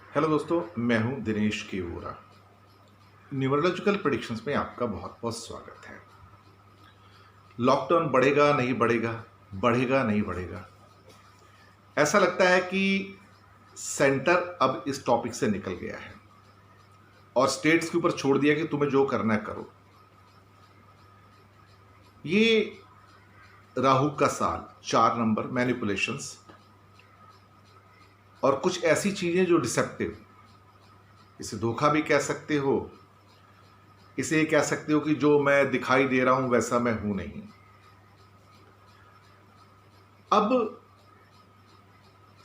Hello दोस्तों, मैं हूं दिनेश के वोरा। न्यूमरोलॉजिकल प्रेडिक्शंस में आपका बहुत बहुत स्वागत है। लॉकडाउन बढ़ेगा नहीं बढ़ेगा, बढ़ेगा नहीं बढ़ेगा, ऐसा लगता है कि सेंटर अब इस टॉपिक से निकल गया है और स्टेट्स के ऊपर छोड़ दिया कि तुम्हें जो करना है करो। ये राहु का साल 4 नंबर, मैनिपुलेशंस और कुछ ऐसी चीजें जो डिसेप्टिव, इसे धोखा भी कह सकते हो, इसे कह सकते हो कि जो मैं दिखाई दे रहा हूं वैसा मैं हूं नहीं। अब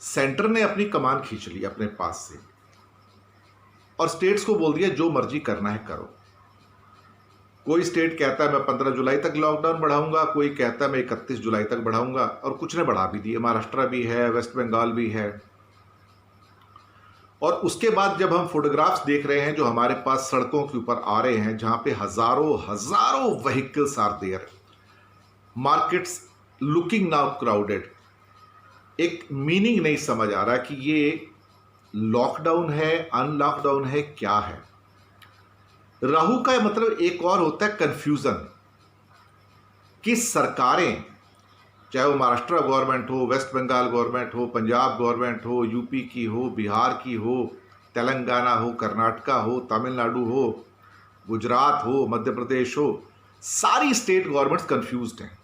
सेंटर ने अपनी कमान खींच ली अपने पास से और स्टेट्स को बोल दिया जो मर्जी करना है करो। कोई स्टेट कहता है मैं 15 जुलाई तक लॉकडाउन बढ़ाऊंगा, कोई कहता है मैं 31 जुलाई तक बढ़ाऊंगा और कुछ ने बढ़ा भी दिए। महाराष्ट्र भी है, वेस्ट बंगाल भी है। और उसके बाद जब हम फोटोग्राफ्स देख रहे हैं जो हमारे पास सड़कों के ऊपर आ रहे हैं, जहां पे हजारों हजारों vehicles are there, markets looking now crowded, एक मीनिंग नहीं समझ आ रहा कि ये लॉकडाउन है, अनलॉकडाउन है, क्या है। राहु का मतलब एक और होता है कंफ्यूजन, कि सरकारें, चाहे वो महाराष्ट्र गवर्नमेंट हो, वेस्ट बंगाल गवर्नमेंट हो, पंजाब गवर्नमेंट हो, यूपी की हो, बिहार की हो, तेलंगाना हो, कर्नाटका हो, तमिलनाडु हो, गुजरात हो, मध्य प्रदेश हो, सारी स्टेट गवर्नमेंट्स कंफ्यूज्ड हैं।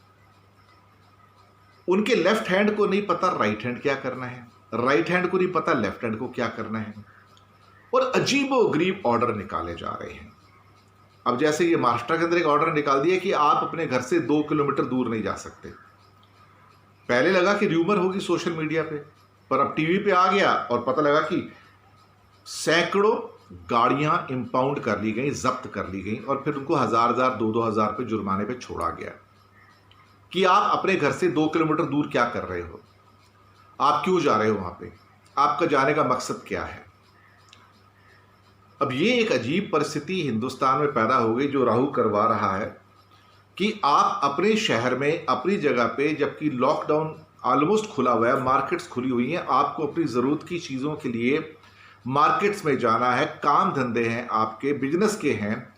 उनके लेफ्ट हैंड को नहीं पता राइट हैंड क्या करना है, राइट हैंड को नहीं पता लेफ्ट हैंड को क्या करना है, और अजीबोगरीब ऑर्डर निकाले जा रहे हैं। अब जैसे ये महाराष्ट्र के अंदर एक ऑर्डर निकाल दिया कि आप अपने घर से 2 किलोमीटर दूर नहीं जा सकते। पहले लगा कि र्यूमर होगी सोशल मीडिया पे, पर अब टीवी पे आ गया और पता लगा कि सैकड़ों गाड़ियां इंपाउंड कर ली गई, जब्त कर ली गई और फिर उनको 1000 2-2 हजार पे जुर्माने पे छोड़ा गया कि आप अपने घर से 2 किलोमीटर दूर क्या कर रहे हो, आप क्यों जा रहे हो वहां पे, आपका जाने का मकसद क्या है। अब ये एक अजीब परिस्थिति हिंदुस्तान में पैदा हो गई जो राहु करवा रहा है कि आप अपने शहर में, अपनी जगह पे, जबकि लॉकडाउन ऑलमोस्ट खुला हुआ है, मार्केट्स खुली हुई हैं, आपको अपनी ज़रूरत की चीज़ों के लिए मार्केट्स में जाना है, काम धंधे हैं, आपके बिजनेस के हैं,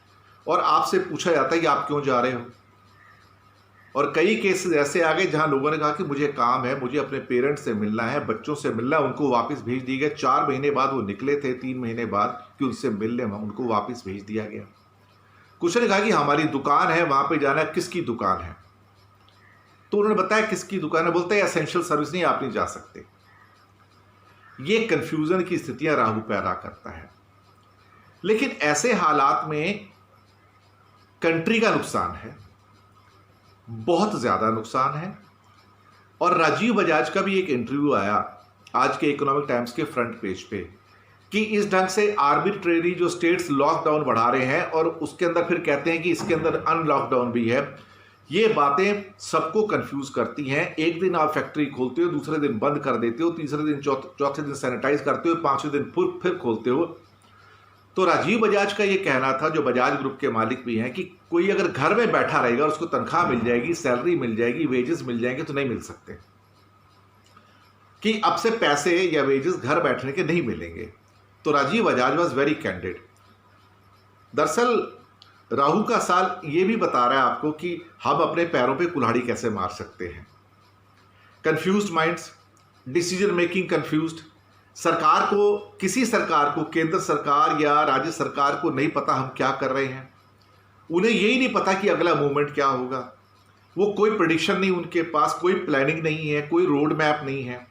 और आपसे पूछा जाता है कि आप क्यों जा रहे हो। और कई केसेस ऐसे आ गए जहां लोगों ने कहा कि मुझे काम है, मुझे अपने पेरेंट्स से मिलना है, बच्चों से मिलना है, उनको वापस भेज दिए गए। 4 महीने बाद वो निकले थे, 3 महीने बाद कि उनसे मिलने, उनको वापस भेज दिया गया। कुछ ने कहा कि हमारी दुकान है, वहां पे जाना है। किसकी दुकान है? तो उन्होंने बताया किसकी दुकान है, बोलते हैं एसेंशियल सर्विस नहीं, आप नहीं जा सकते। ये कंफ्यूजन की स्थितियां राहु पैदा करता है। लेकिन ऐसे हालात में कंट्री का नुकसान है, बहुत ज्यादा नुकसान है। और राजीव बजाज का भी एक इंटरव्यू आया आज के इकोनॉमिक टाइम्स के फ्रंट पेज पे कि इस ढंग से आर्बिट्रेरी जो स्टेट्स लॉकडाउन बढ़ा रहे हैं और उसके अंदर फिर कहते हैं कि इसके अंदर अनलॉकडाउन भी है, ये बातें सबको कंफ्यूज करती हैं। एक दिन आप फैक्ट्री खोलते हो, दूसरे दिन बंद कर देते हो, तीसरे दिन चौथे दिन सैनिटाइज करते हो, 5वें दिन फिर खोलते हो। तो राजीव बजाज का ये कहना था, जो बजाज ग्रुप के मालिक भी हैं, कि कोई अगर घर में बैठा रहेगा और उसको तनख्वाह मिल जाएगी, सैलरी मिल जाएगी, वेजेस मिल जाएंगे, तो नहीं मिल सकते, कि अब से पैसे या वेजेस घर बैठने के नहीं मिलेंगे। तो Rajiv Bajaj was very candid. दरअसल राहु का साल ये भी बता रहा है आपको कि हम अपने पैरों पे कुल्हाड़ी कैसे मार सकते हैं। Confused minds, decision making confused. सरकार को, किसी सरकार को, केंद्र सरकार या राज्य सरकार को नहीं पता हम क्या कर रहे हैं। उन्हें यही नहीं पता कि अगला मूवमेंट क्या होगा। वो कोई प्रेडिक्शन नहीं, उनके पास कोई प्लानिंग नहीं है, कोई रोड मैप नहीं है।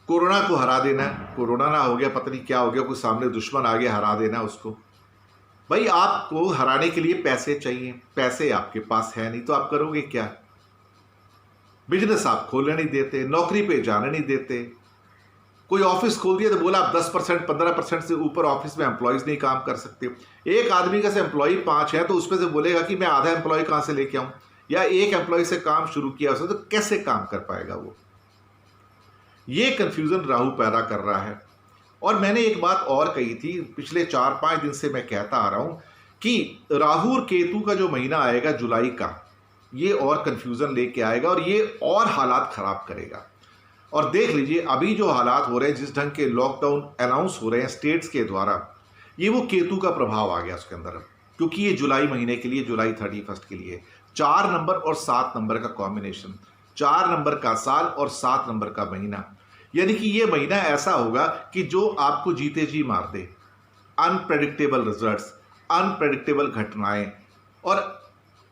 कोरोना को हरा देना, कोरोना ना हो गया, पता नहीं क्या हो गया, कोई सामने दुश्मन आ गया, हरा देना उसको। भाई आपको हराने के लिए पैसे चाहिए, पैसे आपके पास है नहीं तो आप करोगे क्या। बिजनेस आप खोलने नहीं देते, नौकरी पे जाने नहीं देते। कोई ऑफिस खोल दिया तो बोला आप 10% 15% से ऊपर ऑफिस में एम्प्लॉयज नहीं काम कर सकते। एक आदमी का से एम्प्लॉय 5 है तो उसमें से बोलेगा कि मैं आधा एम्प्लॉय कहां से लेके आऊं, या एक एम्प्लॉय से काम शुरू किया उसने तो कैसे काम कर पाएगा वो। ये कंफ्यूजन राहु पैदा कर रहा है। और मैंने एक बात और कही थी, पिछले 4-5 दिन से मैं कहता आ रहा हूं कि राहु और केतु का जो महीना आएगा जुलाई का, ये और कंफ्यूजन लेके आएगा और ये और हालात खराब करेगा। और देख लीजिए अभी जो हालात हो रहे हैं, जिस ढंग के लॉकडाउन अनाउंस हो रहे हैं स्टेट्स के द्वारा, ये वो केतु का प्रभाव आ गया उसके अंदर, क्योंकि ये जुलाई महीने के लिए, जुलाई 31 के लिए 4 नंबर और 7 नंबर का कॉम्बिनेशन, 4 नंबर का साल और 7 नंबर का महीना, यानी कि ये महीना ऐसा होगा कि जो आपको जीते जी मार दे। अनप्रेडिक्टेबल रिजल्ट्स, अनप्रेडिक्टेबल घटनाएं और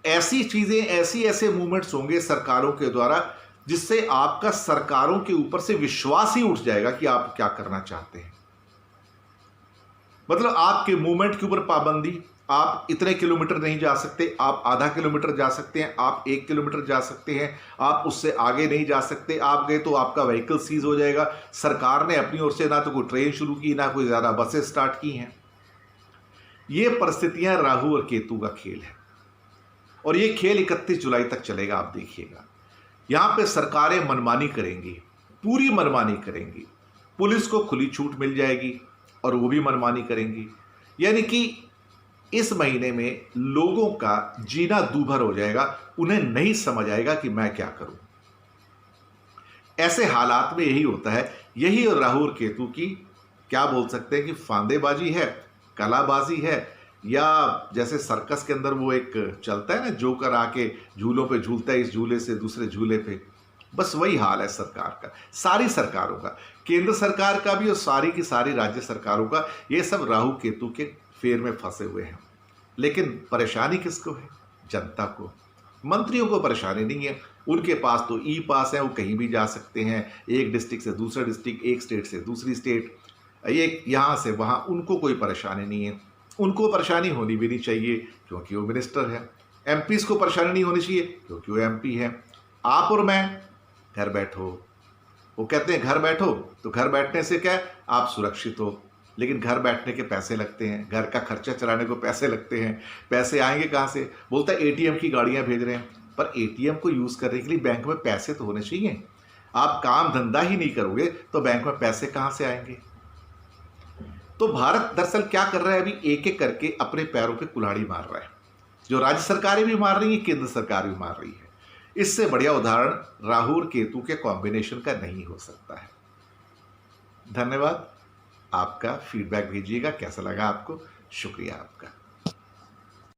ऐसी चीजें, ऐसे मूवमेंट्स होंगे सरकारों के द्वारा, जिससे आपका सरकारों के ऊपर से विश्वास ही उठ जाएगा कि आप क्या करना चाहते हैं। मतलब आपके मूवमेंट के ऊपर पाबंदी, आप इतने किलोमीटर नहीं जा सकते, आप आधा किलोमीटर जा सकते हैं, आप 1 किलोमीटर जा सकते हैं, आप उससे आगे नहीं जा सकते, आप गए तो आपका व्हीकल सीज हो जाएगा। सरकार ने अपनी ओर से ना तो कोई ट्रेन शुरू की, ना कोई ज़्यादा बसें स्टार्ट की हैं। ये परिस्थितियां राहु और केतु का खेल है और ये खेल 31 जुलाई तक चलेगा। आप देखिएगा, यहां पे सरकारें मनमानी करेंगी, पूरी मनमानी करेंगी, पुलिस को खुली छूट मिल जाएगी और वो भी मनमानी करेंगी। यानी कि इस महीने में लोगों का जीना दूभर हो जाएगा, उन्हें नहीं समझ आएगा कि मैं क्या करूं। ऐसे हालात में यही होता है, यही और राहु और केतु की क्या बोल सकते हैं कि फांदेबाजी है, कलाबाजी है, या जैसे सर्कस के अंदर वो एक चलता है ना, जोकर आके झूलों पे झूलता है, इस झूले से दूसरे झूले पे, बस वही हाल है सरकार का, सारी सरकारों का, केंद्र सरकार का भी और सारी की सारी राज्य सरकारों का। ये सब राहु केतु के फेर में फंसे हुए हैं। लेकिन परेशानी किसको है? जनता को। मंत्रियों को परेशानी नहीं है, उनके पास तो ई पास है, वो कहीं भी जा सकते हैं, एक डिस्ट्रिक्ट से दूसरा डिस्ट्रिक्ट, एक स्टेट से दूसरी स्टेट, एक यहाँ से वहाँ, उनको कोई परेशानी नहीं है। उनको परेशानी होनी भी नहीं चाहिए क्योंकि वो मिनिस्टर है। एमपीज को परेशानी नहीं होनी चाहिए क्योंकि वो एमपी है। आप और मैं घर बैठो, वो कहते हैं घर बैठो, तो घर बैठने से क्या है, आप सुरक्षित हो, लेकिन घर बैठने के पैसे लगते हैं, घर का खर्चा चलाने को पैसे लगते हैं। पैसे आएंगे कहाँ से? बोलता है एटीएम की गाड़ियाँ भेज रहे हैं, पर एटीएम को यूज़ करने के लिए बैंक में पैसे तो होने चाहिए। आप काम धंधा ही नहीं करोगे तो बैंक में पैसे कहाँ से आएंगे? तो भारत दरअसल क्या कर रहा है, अभी एक एक करके अपने पैरों पे कुल्हाड़ी मार रहा है। जो राज्य सरकारें भी मार रही है, केंद्र सरकार भी मार रही है। इससे बढ़िया उदाहरण राहु और केतु के कॉम्बिनेशन का नहीं हो सकता है। धन्यवाद। आपका फीडबैक भेजिएगा, कैसा लगा आपको। शुक्रिया आपका।